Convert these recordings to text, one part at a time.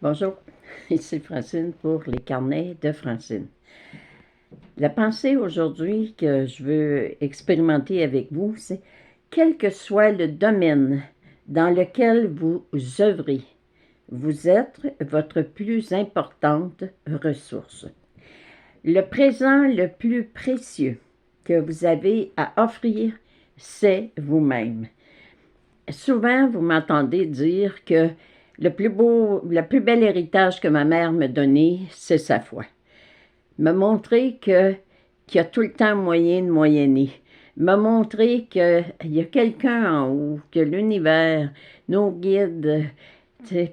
Bonjour, ici Francine pour les carnets de Francine. La pensée aujourd'hui que je veux expérimenter avec vous, c'est quel que soit le domaine dans lequel vous œuvrez, vous êtes votre plus importante ressource. Le présent le plus précieux que vous avez à offrir, c'est vous-même. Souvent, vous m'entendez dire que le plus bel héritage que ma mère me donnait, c'est sa foi. Me montrer qu'il y a tout le temps moyen de moyenner. Me montrer qu'il y a quelqu'un en haut, que l'univers, nos guides,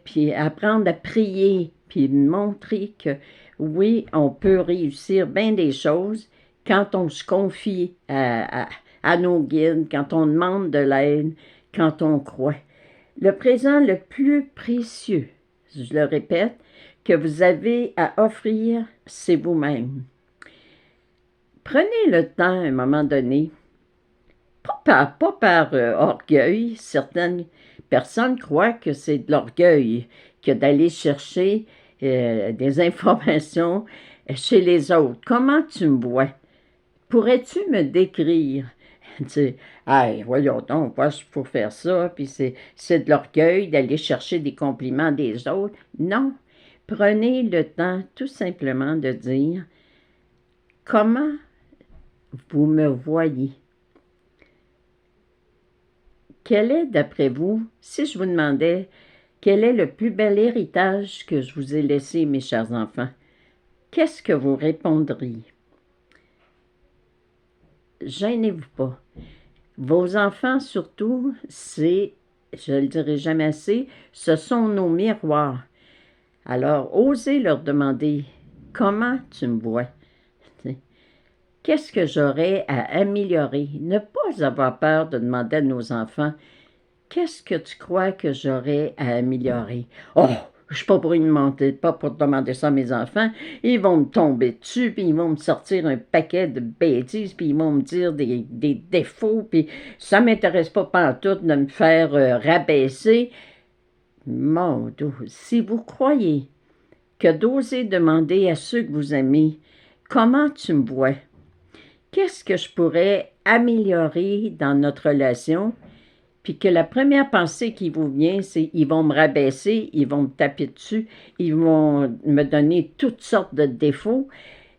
puis apprendre à prier, puis montrer que oui, on peut réussir bien des choses quand on se confie à nos guides, quand on demande de l'aide, quand on croit. Le présent le plus précieux, je le répète, que vous avez à offrir, c'est vous-même. Prenez le temps à un moment donné, pas par orgueil, certaines personnes croient que c'est de l'orgueil que d'aller chercher des informations chez les autres. Comment tu me vois? Pourrais-tu me décrire? Tu sais, hey, voyons donc, moi, je pour faire ça, puis c'est de l'orgueil d'aller chercher des compliments des autres. Non, prenez le temps tout simplement de dire comment vous me voyez. Quel est, d'après vous, si je vous demandais quel est le plus bel héritage que je vous ai laissé, mes chers enfants, qu'est-ce que vous répondriez? Gênez-vous pas. Vos enfants, surtout, je ne le dirai jamais assez, ce sont nos miroirs. Alors, osez leur demander comment tu me vois. Qu'est-ce que j'aurais à améliorer? Ne pas avoir peur de demander à nos enfants qu'est-ce que tu crois que j'aurais à améliorer? Oh, je ne suis pas pour pas pour demander ça à mes enfants. Ils vont me tomber dessus, puis ils vont me sortir un paquet de bêtises, puis ils vont me dire des défauts, puis ça ne m'intéresse pas pantoute de me faire rabaisser. Mon Dieu, si vous croyez que d'oser demander à ceux que vous aimez, comment tu me vois? Qu'est-ce que je pourrais améliorer dans notre relation? Puis que la première pensée qui vous vient, c'est ils vont me rabaisser, ils vont me taper dessus, ils vont me donner toutes sortes de défauts.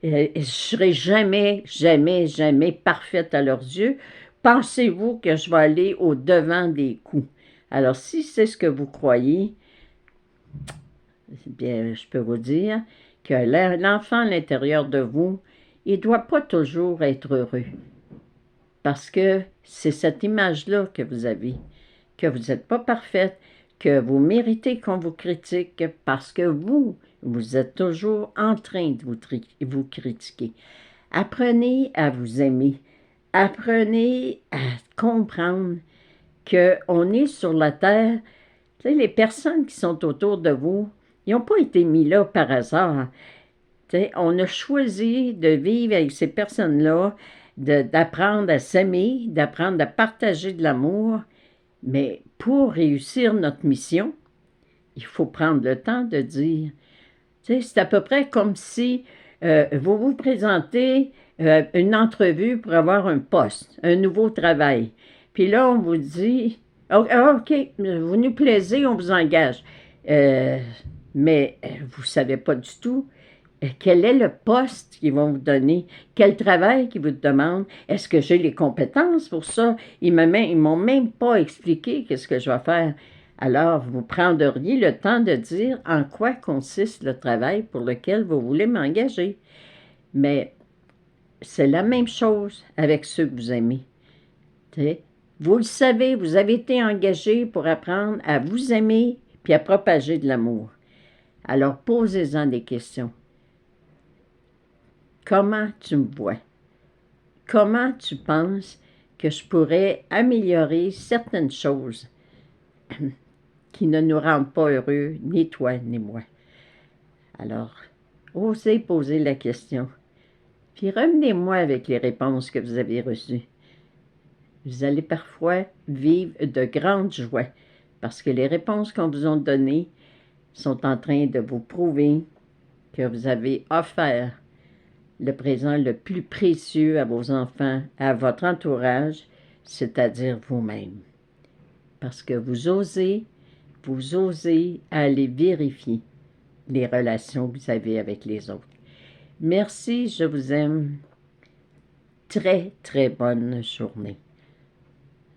Je ne serai jamais, jamais, jamais parfaite à leurs yeux. Pensez-vous que je vais aller au-devant des coups? Alors, si c'est ce que vous croyez, bien, je peux vous dire que l'enfant à l'intérieur de vous, il ne doit pas toujours être heureux. Parce que c'est cette image-là que vous avez, que vous n'êtes pas parfaite, que vous méritez qu'on vous critique parce que vous êtes toujours en train de vous critiquer. Apprenez à vous aimer. Apprenez à comprendre qu'on est sur la terre. Tu sais, les personnes qui sont autour de vous, ils n'ont pas été mis là par hasard. Tu sais, on a choisi de vivre avec ces personnes-là, d'apprendre à s'aimer, d'apprendre à partager de l'amour. Mais pour réussir notre mission, il faut prendre le temps de dire. Tu sais, c'est à peu près comme si vous vous présentez une entrevue pour avoir un poste, un nouveau travail. Puis là, on vous dit, oh, OK, vous nous plaisez, on vous engage. Euh, mais vous ne savez pas du tout quel est le poste qu'ils vont vous donner, quel travail qu'ils vous demandent. Est-ce que j'ai les compétences pour ça? Ils m'ont même pas expliqué qu'est-ce que je vais faire. Alors, vous prendriez le temps de dire en quoi consiste le travail pour lequel vous voulez m'engager. Mais c'est la même chose avec ceux que vous aimez. T'sais, vous le savez, vous avez été engagé pour apprendre à vous aimer puis à propager de l'amour. Alors, posez-en des questions. Comment tu me vois? Comment tu penses que je pourrais améliorer certaines choses qui ne nous rendent pas heureux, ni toi ni moi? Alors, osez poser la question. Puis revenez-moi avec les réponses que vous avez reçues. Vous allez parfois vivre de grandes joies parce que les réponses qu'on vous a données sont en train de vous prouver que vous avez offert le présent le plus précieux à vos enfants, à votre entourage, c'est-à-dire vous-même. Parce que vous osez aller vérifier les relations que vous avez avec les autres. Merci, je vous aime. Très, très bonne journée.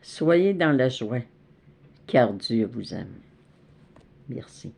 Soyez dans la joie, car Dieu vous aime. Merci.